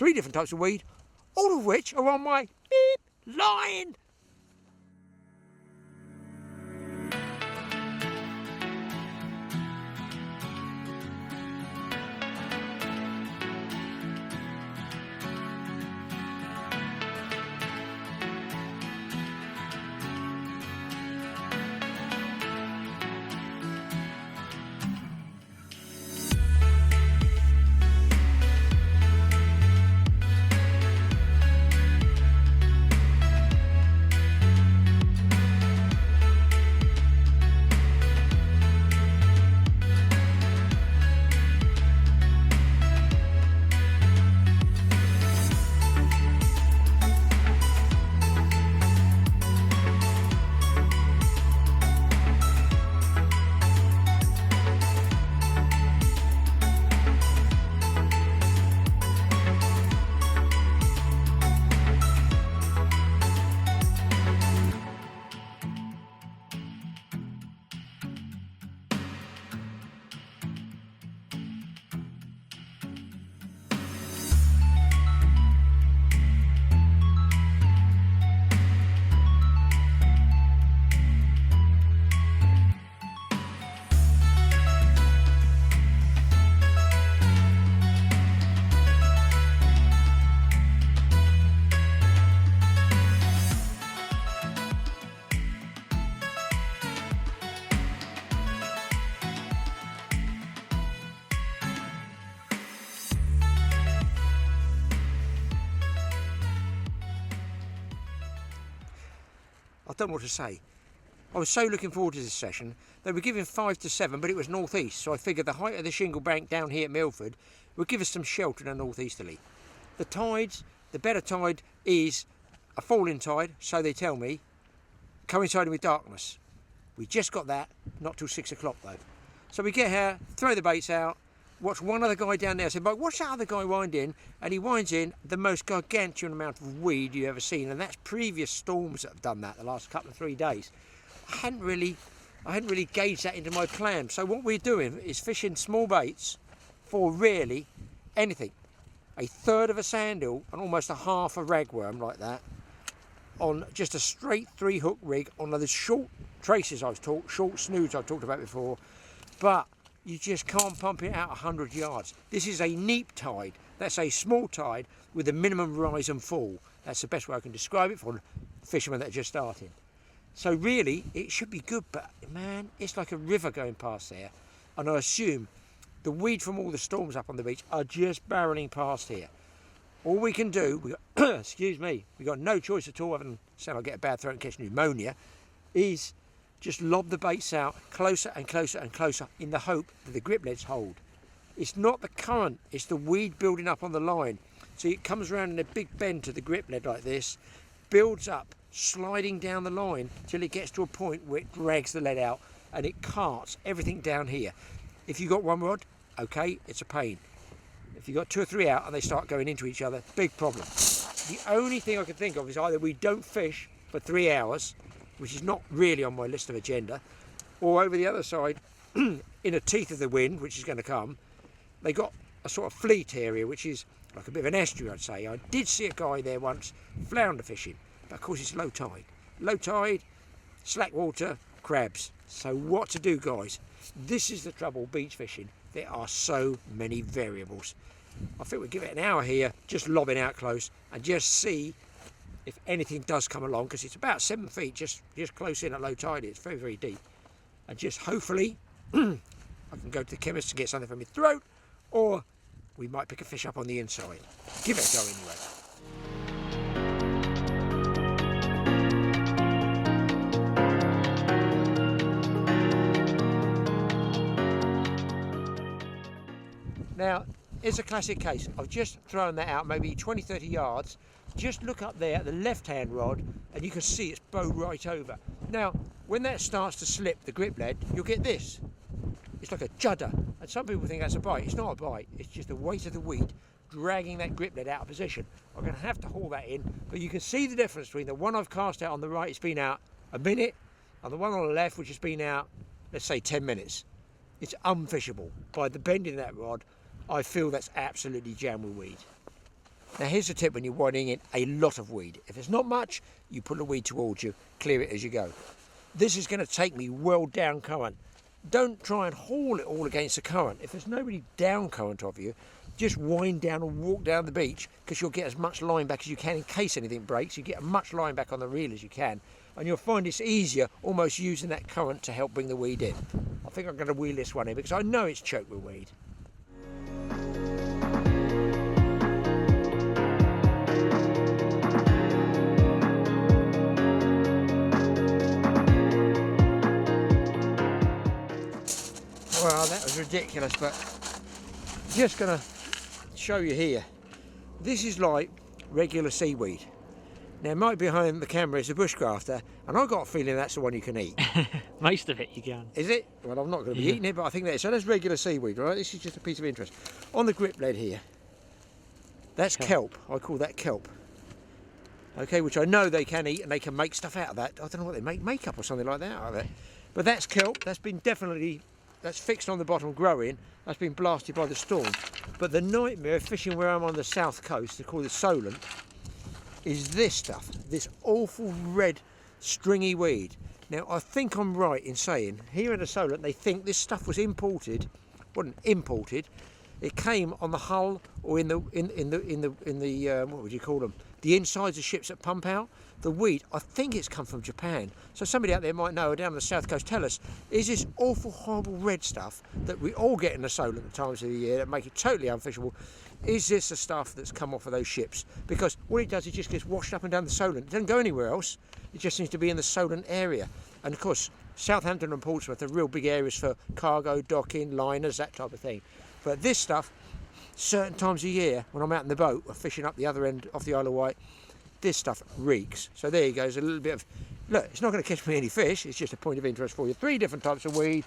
3 different types of weed, all of which are on my beep line. I don't know what to say. I was so looking forward to this session. They were giving 5 to 7, but it was northeast, so I figured the height of the shingle bank down here at Milford would give us some shelter in a northeasterly. The tides, the better tide is a falling tide, so they tell me, coinciding with darkness. We just got that, not till 6 o'clock though. So we get here, throw the baits out, watch one other guy down there. I said, Mike, watch that other guy wind in, and he winds in the most gargantuan amount of weed you've ever seen, and that's previous storms that have done that the last couple of 3 days. I hadn't really gauged that into my plan. So what we're doing is fishing small baits for really anything. 1/3 of a sandal and almost a half a ragworm like that on just a straight 3-hook rig on those short traces short snoods I've talked about before, but you just can't pump it out 100 yards. This is a neap tide. That's a small tide with a minimum rise and fall. That's the best way I can describe it for fishermen that are just starting. So really, it should be good, but man, it's like a river going past there. And I assume the weed from all the storms up on the beach are just barreling past here. All we can do, excuse me, we got no choice at all, other than saying I'll get a bad throat and catch pneumonia, is just lob the baits out closer and closer and closer in the hope that the griplets hold. It's not the current, it's the weed building up on the line. So it comes around in a big bend to the griplet like this, builds up, sliding down the line till it gets to a point where it drags the lead out and it carts everything down here. If you've got one rod, okay, it's a pain. If you've got 2 or 3 out and they start going into each other, big problem. The only thing I can think of is either we don't fish for 3 hours, which is not really on my list of agenda, or over the other side, in the teeth of the wind, which is going to come, they got a sort of fleet area, which is like a bit of an estuary, I'd say. I did see a guy there once flounder fishing, but of course it's low tide. Low tide, slack water, crabs. So what to do, guys? This is the trouble beach fishing. There are so many variables. I think we'll give it an hour here, just lobbing out close, and just see if anything does come along, because it's about 7 feet, just close in at low tide. It's very, very deep. And just hopefully, I can go to the chemist and get something from my throat, or we might pick a fish up on the inside. Give it a go anyway. Now, it's a classic case. I've just thrown that out maybe 20-30 yards. Just look up there at the left-hand rod and you can see it's bowed right over. Now, when that starts to slip the grip lead, you'll get this. It's like a judder. And some people think that's a bite. It's not a bite. It's just the weight of the weed dragging that grip lead out of position. I'm going to have to haul that in, but you can see the difference between the one I've cast out on the right, it's been out a minute, and the one on the left, which has been out, let's say 10 minutes. It's unfishable. By the bend in that rod, I feel that's absolutely jammed with weed. Now here's the tip when you're widening in a lot of weed. If it's not much, you pull the weed towards you, clear it as you go. This is going to take me well down current. Don't try and haul it all against the current. If there's nobody down current of you, just wind down and walk down the beach, because you'll get as much line back as you can in case anything breaks. You get as much line back on the reel as you can, and you'll find it's easier almost using that current to help bring the weed in. I think I'm going to wheel this one in because I know it's choked with weed. Well, that was ridiculous, but just going to show you here. This is like regular seaweed. Now, Mike behind the camera is a bushcrafter, and I've got a feeling that's the one you can eat. Most of it you can. Is it? Well, I'm not going to be eating it, but I think that is. So that's regular seaweed, right? This is just a piece of interest. On the grip lead here, that's kelp. I call that kelp. Okay, which I know they can eat, and they can make stuff out of that. I don't know what they make, makeup or something like that out of it. But that's kelp. That's been that's fixed on the bottom growing. That's been blasted by the storm. But the nightmare of fishing where I'm on the south coast, they call it Solent, is this stuff, this awful red stringy weed. Now I think I'm right in saying here in the Solent they think this stuff was imported. Wasn't imported. It came on the hull or in the what would you call them? The insides of ships that pump out. The weed, I think it's come from Japan. So somebody out there might know, down on the south coast, tell us, is this awful, horrible red stuff that we all get in the Solent at times of the year that make it totally unfishable, is this the stuff that's come off of those ships? Because what it does, it just gets washed up and down the Solent. It doesn't go anywhere else. It just seems to be in the Solent area. And of course, Southampton and Portsmouth are real big areas for cargo, docking, liners, that type of thing. But this stuff, certain times of year, when I'm out in the boat or fishing up the other end off the Isle of Wight, this stuff reeks. So there you go, there's a little bit of, look, it's not going to catch me any fish, it's just a point of interest for you. 3 different types of weed.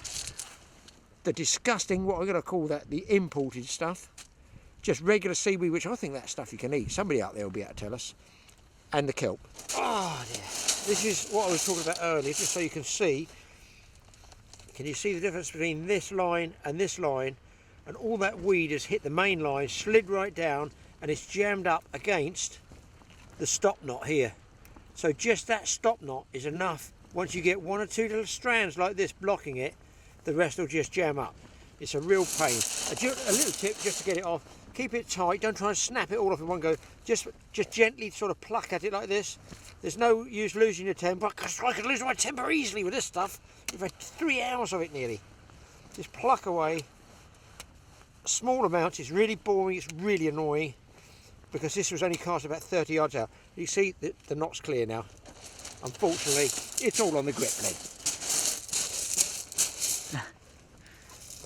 The disgusting, what I'm going to call that, the imported stuff. Just regular seaweed, which I think that stuff you can eat. Somebody out there will be able to tell us. And the kelp. Oh dear. This is what I was talking about earlier, just so you can see. Can you see the difference between this line and this line? And all that weed has hit the main line, slid right down, and it's jammed up against the stop knot here. So just that stop knot is enough. Once you get 1 or 2 little strands like this blocking it, the rest will just jam up. It's a real pain. A little tip just to get it off, keep it tight, don't try and snap it all off in one go. Just gently sort of pluck at it like this. There's no use losing your temper, because I could lose my temper easily with this stuff. You've had 3 hours of it nearly. Just pluck away. Small amounts, it's really boring, it's really annoying, because this was only cast about 30 yards out. You see the knot's clear now. Unfortunately, it's all on the grip lead.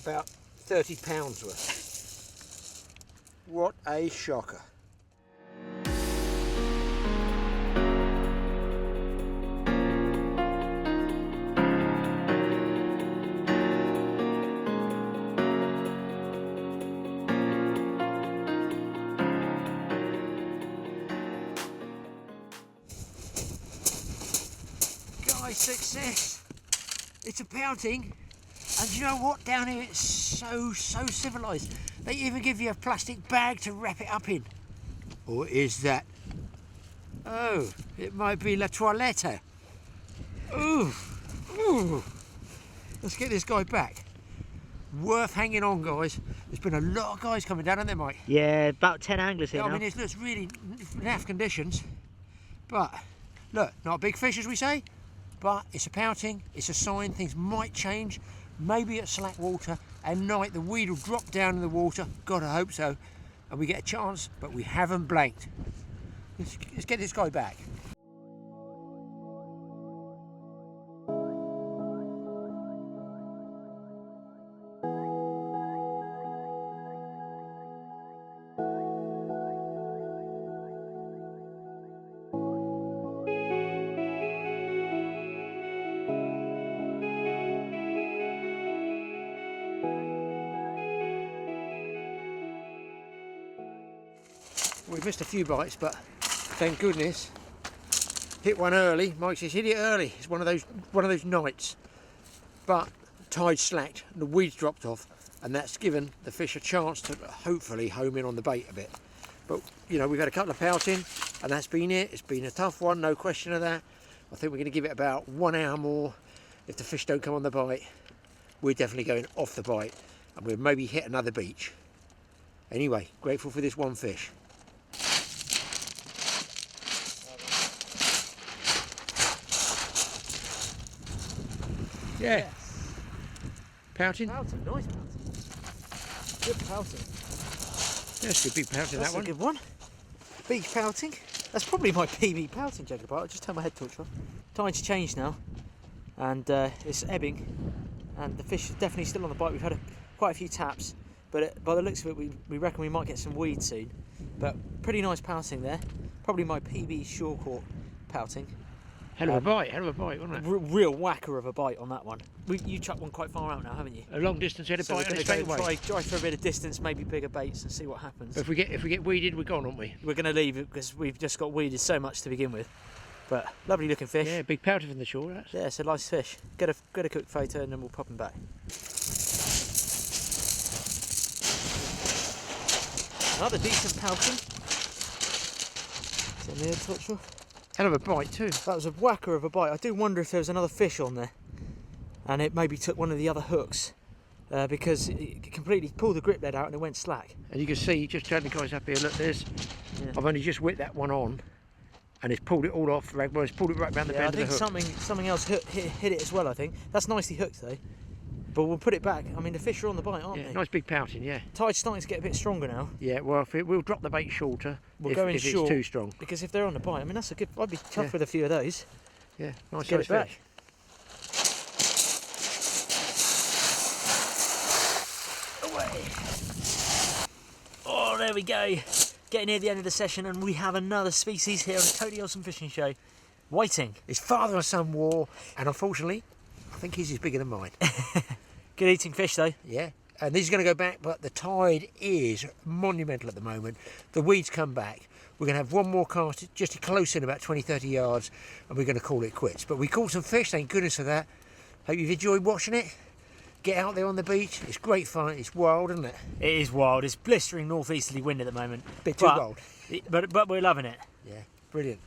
About 30 pounds worth. What a shocker. Success. It's a pouting, and you know what, down here it's so civilized. They even give you a plastic bag to wrap it up in. Or is that, oh, it might be la toilette. Ooh, let's get this guy back. Worth hanging on, guys. There's been a lot of guys coming down, haven't there, Mike? Yeah, about 10 anglers here now. I mean, it looks really naff conditions, but look, not a big fish as we say. But it's a pouting, it's a sign things might change. Maybe at slack water, at night the weed will drop down in the water, God I hope so, and we get a chance, but we haven't blanked. Let's get this guy back. We've missed a few bites, but thank goodness. Hit one early. Mike says hit it early. It's one of those nights. But tide slacked and the weeds dropped off, and that's given the fish a chance to hopefully home in on the bait a bit. But, you know, we've had a couple of pouting, and that's been it. It's been a tough one, no question of that. I think we're going to give it about 1 hour more. If the fish don't come on the bite, we're definitely going off the bite, and we'll maybe hit another beach. Anyway, grateful for this one fish. Yeah. Yes. Pouting? Pouting, nice pouting. Good pouting. Yes, good big pouting, That's that one. a good one. Beach pouting. That's probably my PB pouting, Jacob. I'll just turn my head torch off. Tide's changed now, and it's ebbing, and the fish is definitely still on the bite. We've had quite a few taps, but by the looks of it, we reckon we might get some weed soon. But pretty nice pouting there. Probably my PB shore caught pouting. Hell of a bite, wasn't it? Real whacker of a bite on that one. You chucked one quite far out now, haven't you? A long distance, had a So bite we're on it going straight to away. try for a bit of distance, maybe bigger baits, and see what happens. But if we get weeded, we're gone, aren't we? We're going to leave it because we've just got weeded so much to begin with. But lovely looking fish. Yeah, big pouter from the shore. That's. Yeah, it's a nice fish. Get a quick photo and then we'll pop him back. Another decent pouting. Is it near the touch off? Hell of a bite too. That was a whacker of a bite. I do wonder if there was another fish on there, and it maybe took one of the other hooks because it completely pulled the grip lead out and it went slack. And you can see, just turn the guys up here. Look, this. Yeah. I've only just whipped that one on, and it's pulled it all off. Well, it's pulled it right round the Yeah, I bend of the think hook. something else hit it as well. I think that's nicely hooked though. But we'll put it back. I mean, the fish are on the bite, aren't Yeah, they? nice big pouting. Yeah. Tide's starting to get a bit stronger now. Yeah. Well, we'll drop the bait shorter. We'll if, go in if short it's too strong. because if they're on the bite, I mean that's a good. I'd be tough Yeah. with a few of those. Yeah. Nice Get it size back. fish. Oh, there we go. Getting near the end of the session, and we have another species here on the Tony Olsen Fishing Show. Whiting. His father and son war, and unfortunately, I think his is bigger than mine. Good eating fish though. Yeah. And these are going to go back, but the tide is monumental at the moment. The weeds come back. We're going to have one more cast just close in, about 20-30 yards, and we're going to call it quits. But we caught some fish, thank goodness for that. Hope you've enjoyed watching it. Get out there on the beach. It's great fun. It's wild, isn't it? It is wild. It's blistering northeasterly wind at the moment. Bit too wild. But we're loving it. Yeah, brilliant.